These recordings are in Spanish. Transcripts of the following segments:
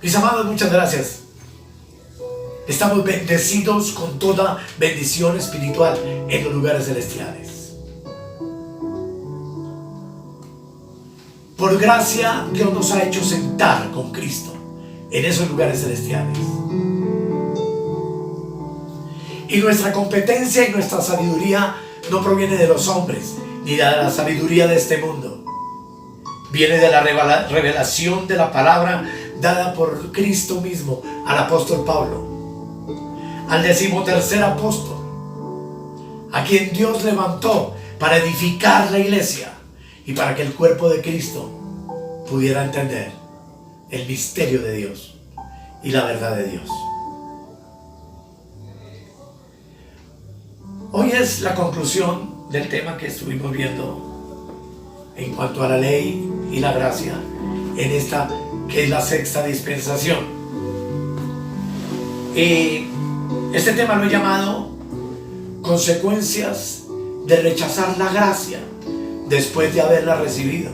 Mis amados, muchas gracias. Estamos bendecidos con toda bendición espiritual en los lugares celestiales. Por gracia, Dios nos ha hecho sentar con Cristo en esos lugares celestiales. Y nuestra competencia y nuestra sabiduría no proviene de los hombres, ni de la sabiduría de este mundo. Viene de la revelación de la palabra dada por Cristo mismo al apóstol Pablo, al 13º apóstol, a quien Dios levantó para edificar la iglesia y para que el cuerpo de Cristo pudiera entender el misterio de Dios y la verdad de Dios. Hoy es la conclusión del tema que estuvimos viendo en cuanto a la ley y la gracia en esta que es la sexta dispensación. Y este tema lo he llamado consecuencias de rechazar la gracia después de haberla recibido.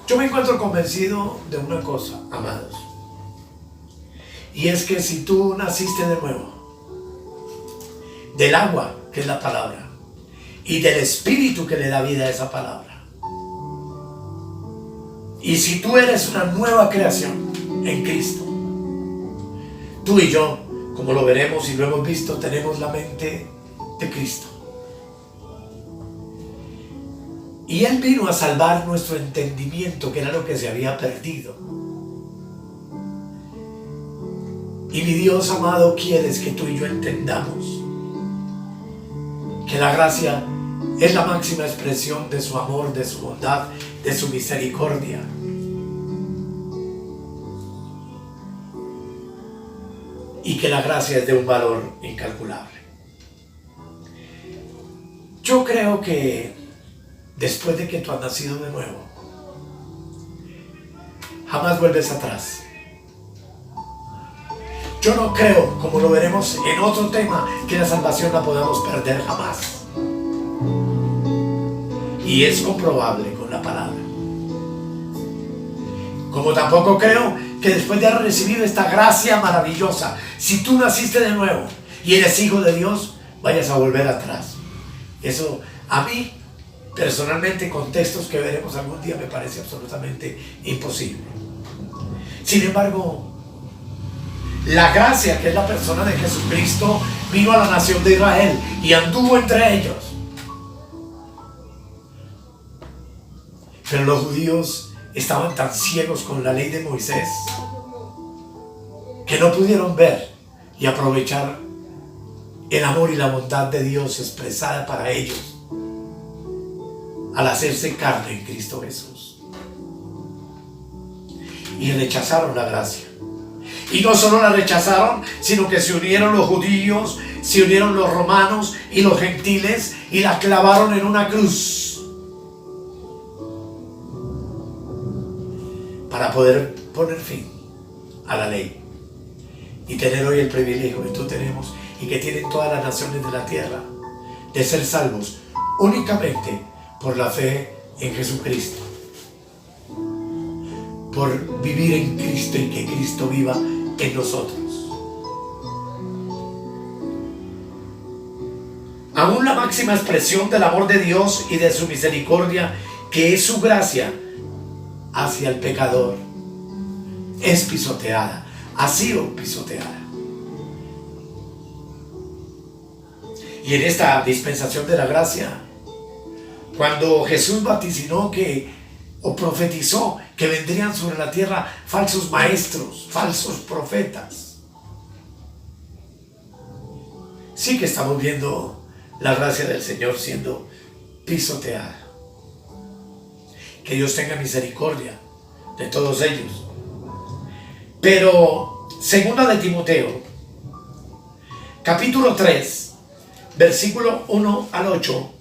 Yo me encuentro convencido de una cosa, amados, y es que si tú naciste de nuevo, del agua, que es la palabra, y del espíritu que le da vida a esa palabra, y si tú eres una nueva creación en Cristo, tú y yo, como lo veremos y lo hemos visto, tenemos la mente de Cristo. Y Él vino a salvar nuestro entendimiento, que era lo que se había perdido. Y mi Dios amado quiere que tú y yo entendamos que la gracia es la máxima expresión de su amor, de su bondad, de su misericordia. Y que la gracia es de un valor incalculable. Yo creo que después de que tú has nacido de nuevo, jamás vuelves atrás. Yo no creo, como lo veremos en otro tema, que la salvación la podamos perder jamás. Y es comprobable con la palabra. Como tampoco creo que después de haber recibido esta gracia maravillosa, si tú naciste de nuevo y eres hijo de Dios, vayas a volver atrás. Eso a mí, personalmente, con textos que veremos algún día, me parece absolutamente imposible. Sin embargo, la gracia, que es la persona de Jesucristo, vino a la nación de Israel y anduvo entre ellos. Pero los judíos estaban tan ciegos con la ley de Moisés que no pudieron ver y aprovechar el amor y la bondad de Dios expresada para ellos al hacerse carne en Cristo Jesús. Y rechazaron la gracia. Y no solo la rechazaron, sino que se unieron los judíos, se unieron los romanos y los gentiles y la clavaron en una cruz para poder poner fin a la ley y tener hoy el privilegio que tú tenemos y que tienen todas las naciones de la tierra de ser salvos únicamente por la fe en Jesucristo, por vivir en Cristo y que Cristo viva en nosotros. Aún la máxima expresión del amor de Dios y de su misericordia, que es su gracia hacia el pecador, es pisoteada, ha sido pisoteada. Y en esta dispensación de la gracia, cuando Jesús vaticinó o profetizó que vendrían sobre la tierra falsos maestros, falsos profetas, sí que estamos viendo la gracia del Señor siendo pisoteada. Que Dios tenga misericordia de todos ellos. Pero segunda de Timoteo, capítulo 3, versículo 1 al 8,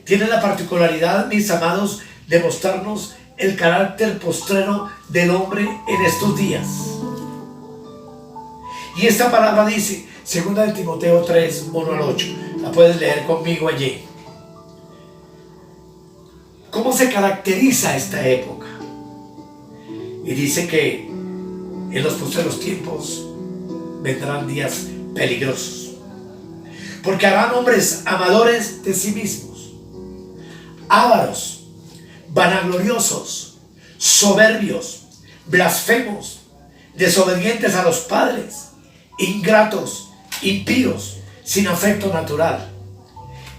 tiene la particularidad, mis amados, de mostrarnos el carácter postrero del hombre en estos días. Y esta palabra dice, segunda de Timoteo 3, 1 al 8, la puedes leer conmigo allí. ¿Cómo se caracteriza esta época? Y dice que en los postreros tiempos vendrán días peligrosos, porque habrán hombres amadores de sí mismos, ávaros, vanagloriosos, soberbios, blasfemos, desobedientes a los padres, ingratos, impíos, sin afecto natural,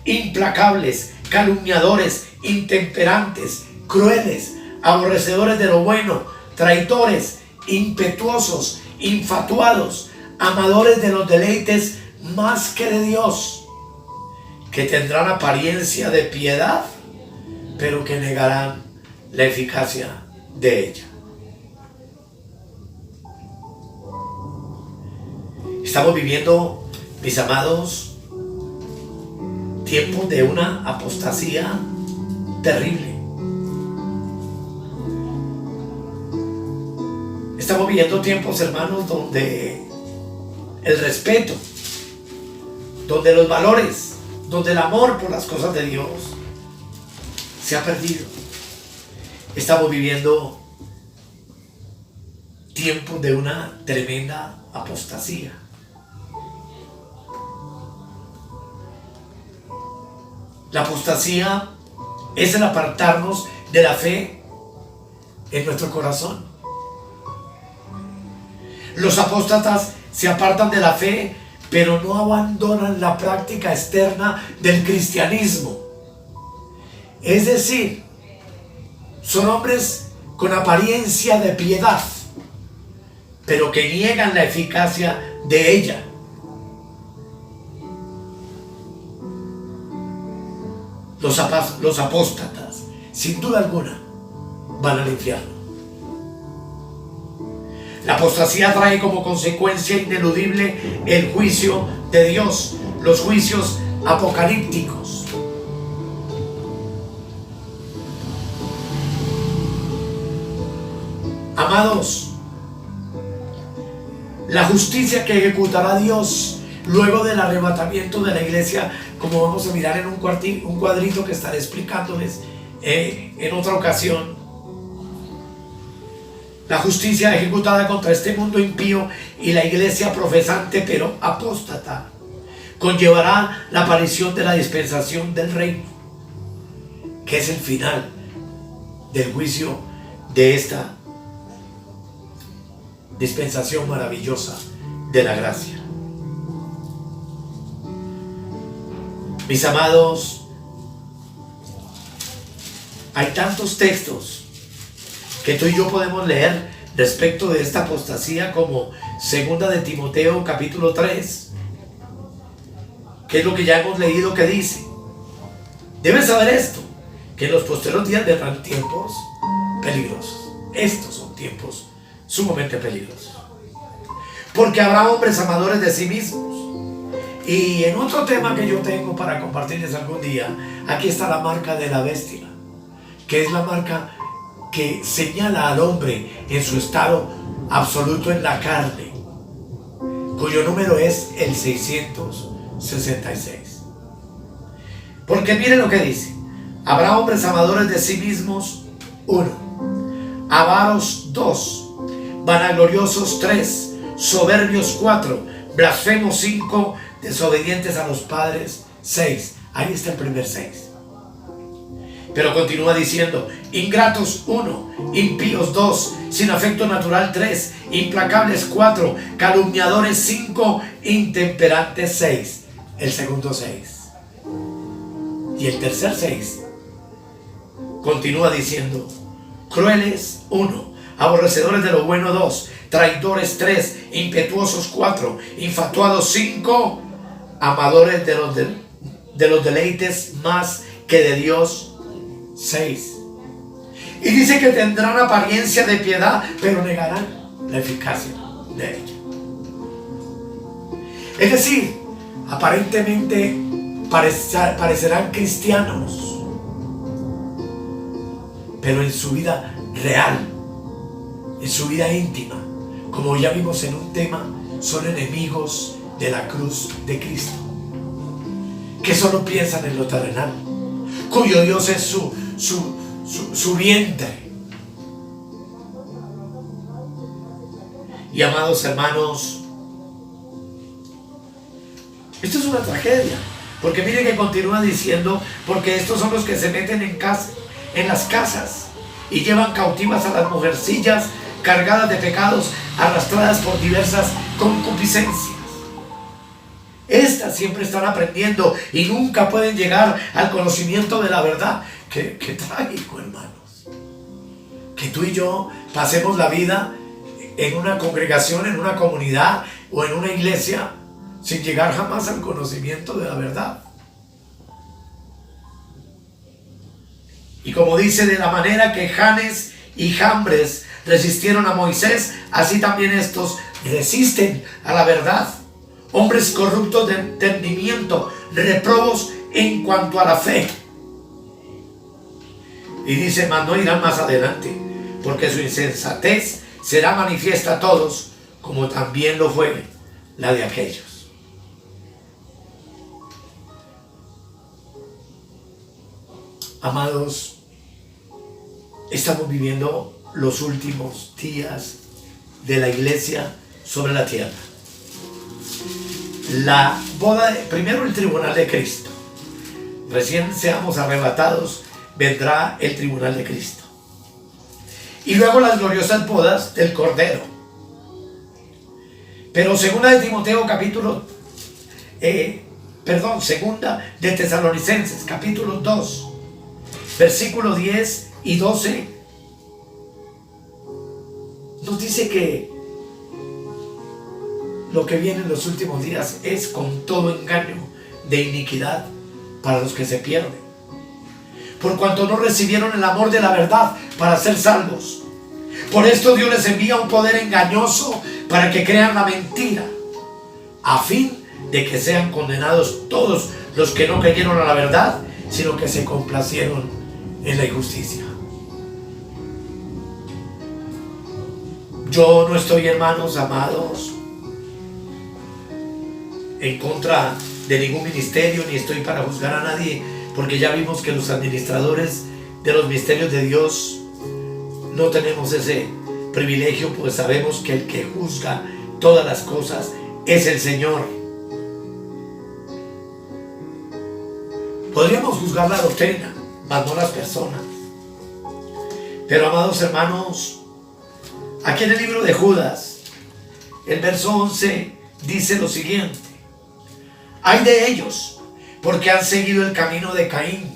implacables, calumniadores, intemperantes, crueles, aborrecedores de lo bueno, traidores, impetuosos, infatuados, amadores de los deleites más que de Dios, que tendrán apariencia de piedad, pero que negarán la eficacia de ella. Estamos viviendo, mis amados, tiempos de una apostasía terrible. Estamos viviendo tiempos, hermanos, donde el respeto, donde los valores, donde el amor por las cosas de Dios se ha perdido. Estamos viviendo tiempos de una tremenda apostasía. La apostasía es el apartarnos de la fe en nuestro corazón. Los apóstatas se apartan de la fe, pero no abandonan la práctica externa del cristianismo. Es decir, son hombres con apariencia de piedad, pero que niegan la eficacia de ella. Los apóstatas, sin duda alguna, van al infierno. La apostasía trae como consecuencia ineludible el juicio de Dios, los juicios apocalípticos. Amados, la justicia que ejecutará Dios luego del arrebatamiento de la iglesia, como vamos a mirar en un cuadrito que estaré explicándoles en otra ocasión. La justicia ejecutada contra este mundo impío y la iglesia profesante pero apóstata conllevará la aparición de la dispensación del reino, que es el final del juicio de esta dispensación maravillosa de la gracia. Mis amados, hay tantos textos que tú y yo podemos leer respecto de esta apostasía, como 2 de Timoteo capítulo 3, que es lo que ya hemos leído, que dice: debes saber esto, que en los posteriores días vendrán tiempos peligrosos. Estos son tiempos sumamente peligrosos, porque habrá hombres amadores de sí mismos. Y en otro tema que yo tengo para compartirles algún día, aquí está la marca de la bestia, que es la marca que señala al hombre en su estado absoluto en la carne, cuyo número es el 666. Porque miren lo que dice: habrá hombres amadores de sí mismos, 1; avaros, 2; vanagloriosos, 3; soberbios, 4; blasfemos, 5; desobedientes a los padres, 6. Ahí está el primer 6. Pero continúa diciendo: ingratos, 1; impíos, 2; sin afecto natural, 3; implacables, 4; calumniadores, 5; intemperantes, 6. El segundo 6. Y el tercer 6 continúa diciendo: crueles, 1; aborrecedores de lo bueno, 2; traidores, 3; impetuosos, 4; infatuados, 5; amadores de los deleites más que de Dios, 6. Y dice que tendrán apariencia de piedad, pero negarán la eficacia de ella. Es decir, aparentemente parecerán cristianos, pero en su vida real, en su vida íntima, como ya vimos en un tema, son enemigos de la cruz de Cristo, que solo piensan en lo terrenal, cuyo Dios es su su vientre. Y amados hermanos, esto es una tragedia, porque miren que continúa diciendo, porque estos son los que se meten en las casas y llevan cautivas a las mujercillas cargadas de pecados, arrastradas por diversas concupiscencias. Estas siempre están aprendiendo y nunca pueden llegar al conocimiento de la verdad. Qué trágico, hermanos, que tú y yo pasemos la vida en una congregación, en una comunidad o en una iglesia sin llegar jamás al conocimiento de la verdad. Y como dice, de la manera que Janes y Jambres resistieron a Moisés, así también estos resisten a la verdad. Hombres corruptos de entendimiento, reprobos en cuanto a la fe. Y dice, mas no irán más adelante, porque su insensatez será manifiesta a todos, como también lo fue la de aquellos. Amados, estamos viviendo los últimos días de la iglesia sobre la tierra. La boda, primero el tribunal de Cristo. Recién seamos arrebatados, vendrá el tribunal de Cristo. Y luego las gloriosas bodas del Cordero. Pero segunda de Timoteo segunda de Tesalonicenses, capítulo 2, versículos 10 y 12, nos dice que lo que viene en los últimos días es con todo engaño de iniquidad para los que se pierden, por cuanto no recibieron el amor de la verdad para ser salvos. Por esto Dios les envía un poder engañoso para que crean la mentira, a fin de que sean condenados todos los que no creyeron a la verdad, sino que se complacieron en la injusticia. Yo no estoy, hermanos amados, en contra de ningún ministerio, ni estoy para juzgar a nadie, porque ya vimos que los administradores de los misterios de Dios no tenemos ese privilegio, pues sabemos que el que juzga todas las cosas es el Señor. Podríamos juzgar la doctrina, mas no las personas. Pero, amados hermanos, aquí en el libro de Judas, el verso 11 dice lo siguiente: ay de ellos, porque han seguido el camino de Caín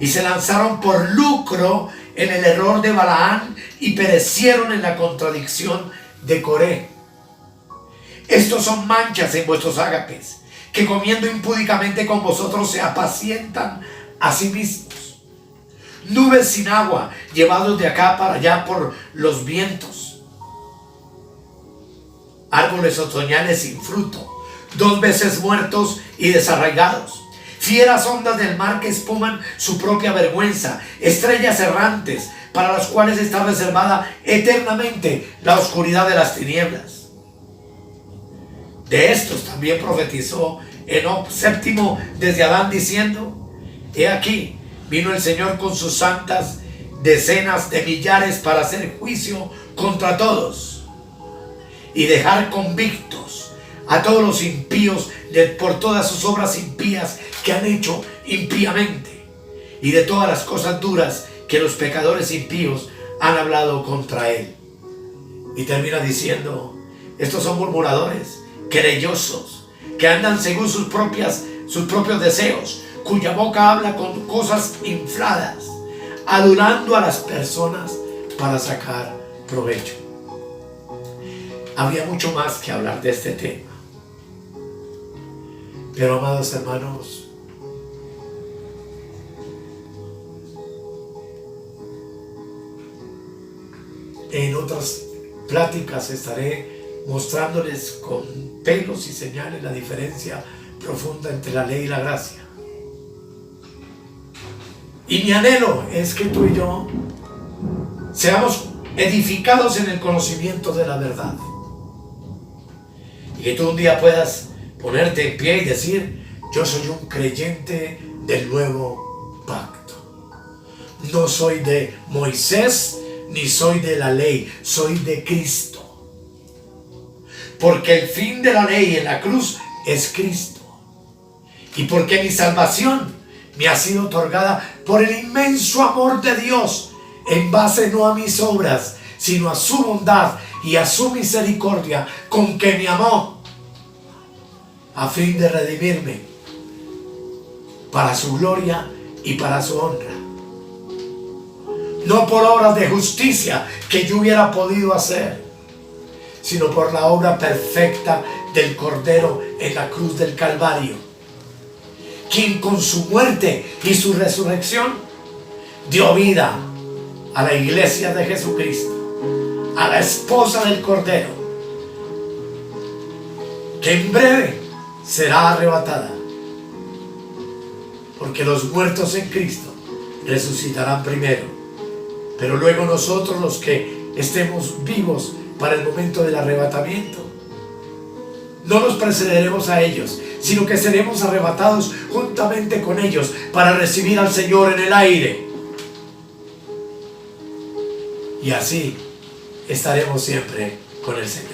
y se lanzaron por lucro en el error de Balaán y perecieron en la contradicción de Coré. Estos son manchas en vuestros ágapes, que comiendo impúdicamente con vosotros se apacientan a sí mismos. Nubes sin agua, llevados de acá para allá por los vientos. Árboles otoñales sin fruto, 2 veces muertos y desarraigados. Fieras ondas del mar que espuman su propia vergüenza. Estrellas errantes para las cuales está reservada eternamente la oscuridad de las tinieblas. De estos también profetizó Enoc séptimo desde Adán, diciendo: he aquí, vino el Señor con sus santas decenas de millares para hacer juicio contra todos y dejar convictos a todos los impíos por todas sus obras impías que han hecho impíamente, y de todas las cosas duras que los pecadores impíos han hablado contra él. Y termina diciendo: estos son murmuradores, querellosos, que andan según sus propios deseos, cuya boca habla con cosas infladas, adulando a las personas para sacar provecho. Habría mucho más que hablar de este tema, pero, amados hermanos, en otras pláticas estaré mostrándoles con pelos y señales la diferencia profunda entre la ley y la gracia. Y mi anhelo es que tú y yo seamos edificados en el conocimiento de la verdad, y que tú un día puedas ponerte en pie y decir: yo soy un creyente del nuevo pacto. No soy de Moisés, ni soy de la ley, soy de Cristo. Porque el fin de la ley en la cruz es Cristo. Y porque mi salvación me ha sido otorgada por el inmenso amor de Dios, en base no a mis obras, sino a su bondad y a su misericordia, con que me amó, a fin de redimirme para su gloria y para su honra. No por obras de justicia que yo hubiera podido hacer, sino por la obra perfecta del Cordero en la cruz del Calvario, quien con su muerte y su resurrección dio vida a la iglesia de Jesucristo, a la esposa del Cordero, que en breve será arrebatada, porque los muertos en Cristo resucitarán primero, pero luego nosotros, los que estemos vivos para el momento del arrebatamiento, no nos precederemos a ellos, sino que seremos arrebatados juntamente con ellos para recibir al Señor en el aire. Y así estaremos siempre con el Señor.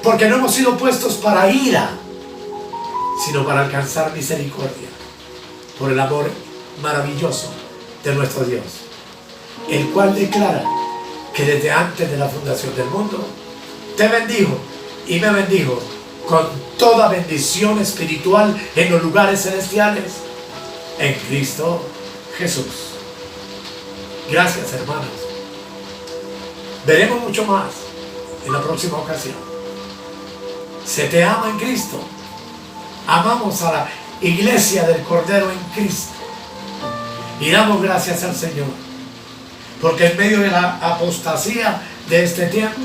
Porque no hemos sido puestos para ira, sino para alcanzar misericordia, por el amor maravilloso de nuestro Dios, el cual declara que desde antes de la fundación del mundo te bendijo y me bendijo con toda bendición espiritual en los lugares celestiales en Cristo Jesús. Gracias, hermanos. Veremos mucho más en la próxima ocasión. Se te ama en Cristo. Amamos a la iglesia del Cordero en Cristo y damos gracias al Señor, porque en medio de la apostasía de este tiempo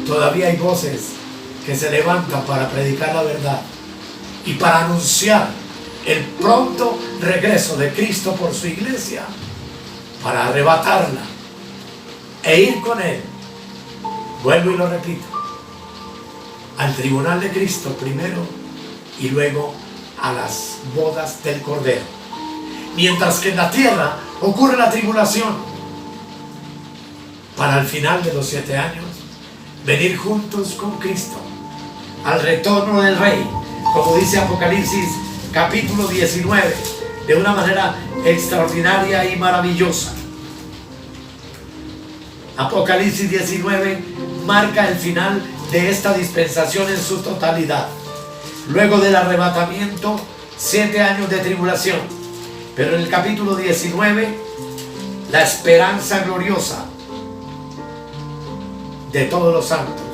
todavía hay voces que se levantan para predicar la verdad y para anunciar el pronto regreso de Cristo por su iglesia, para arrebatarla e ir con Él. Vuelvo y lo repito, al tribunal de Cristo primero y luego a las bodas del Cordero. Mientras que en la tierra ocurre la tribulación, para al final de los 7 años venir juntos con Cristo al retorno del Rey, como dice Apocalipsis capítulo 19, de una manera extraordinaria y maravillosa. Apocalipsis 19 marca el final de esta dispensación en su totalidad. Luego del arrebatamiento, 7 años de tribulación. Pero en el capítulo 19, la esperanza gloriosa de todos los santos,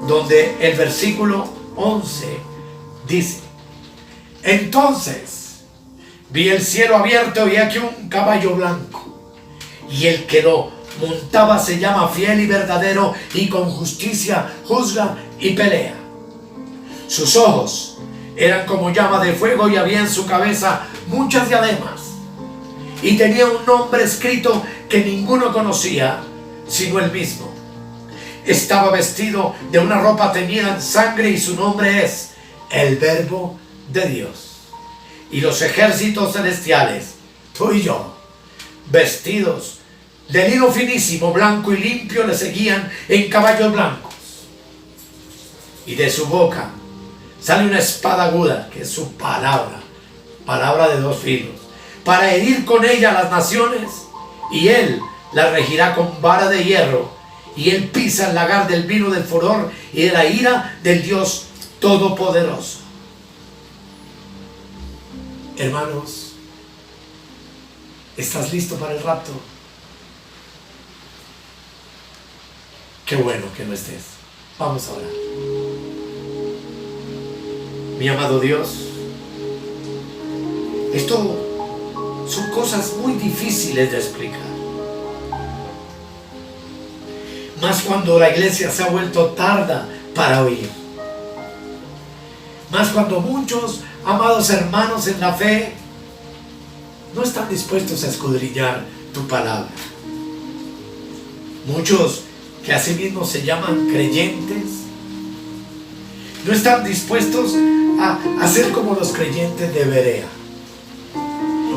donde el versículo 11 dice: entonces vi el cielo abierto y aquí un caballo blanco, y el que lo montaba se llama Fiel y Verdadero, y con justicia juzga y pelea. Sus ojos eran como llama de fuego y había en su cabeza muchas diademas, y tenía un nombre escrito que ninguno conocía sino él mismo. Estaba vestido de una ropa teñida en sangre y su nombre es el Verbo de Dios. Y los ejércitos celestiales, tú y yo, vestidos de lino finísimo, blanco y limpio, le seguían en caballos blancos. Y de su boca sale una espada aguda, que es su palabra, palabra de 2 filos, para herir con ella a las naciones, y él la regirá con vara de hierro, y él pisa el lagar del vino del furor y de la ira del Dios Todopoderoso. Hermanos, ¿estás listo para el rapto? Qué bueno que no estés. Vamos a orar. Mi amado Dios, esto son cosas muy difíciles de explicar. Más cuando la iglesia se ha vuelto tarda para oír. Más cuando muchos amados hermanos en la fe no están dispuestos a escudriñar tu palabra. Muchos que asimismo se llaman creyentes no están dispuestos a ser como los creyentes de Berea,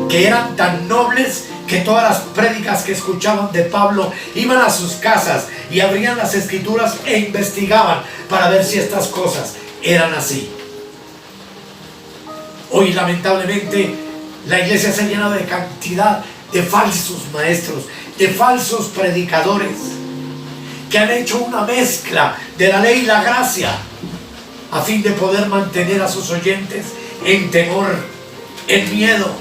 que eran tan nobles que todas las prédicas que escuchaban de Pablo iban a sus casas y abrían las escrituras e investigaban para ver si estas cosas eran así. Hoy lamentablemente la iglesia se ha llenado de cantidad de falsos maestros, de falsos predicadores que han hecho una mezcla de la ley y la gracia a fin de poder mantener a sus oyentes en temor, en miedo,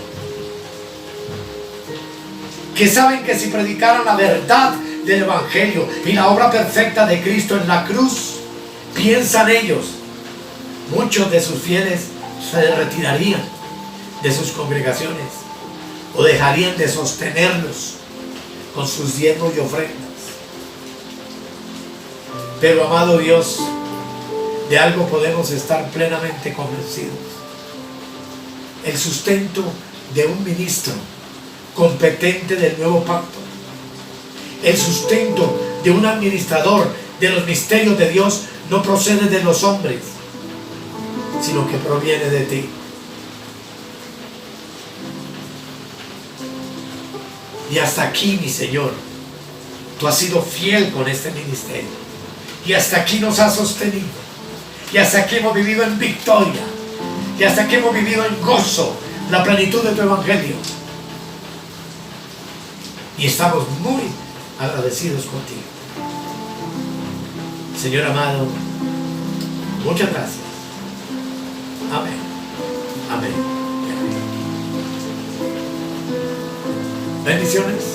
que saben que si predicaran la verdad del Evangelio y la obra perfecta de Cristo en la cruz, piensan ellos, muchos de sus fieles se retirarían de sus congregaciones o dejarían de sostenerlos con sus diezmos y ofrendas. Pero amado Dios, de algo podemos estar plenamente convencidos: el sustento de un ministro competente del nuevo pacto, el sustento de un administrador de los misterios de Dios, no procede de los hombres, sino que proviene de ti. Y hasta aquí, mi Señor, tú has sido fiel con este ministerio, y hasta aquí nos has sostenido, y hasta aquí hemos vivido en victoria, y hasta aquí hemos vivido en gozo, la plenitud de tu evangelio, y estamos muy agradecidos contigo. Señor amado, muchas gracias. Amén. Amén. Bendiciones.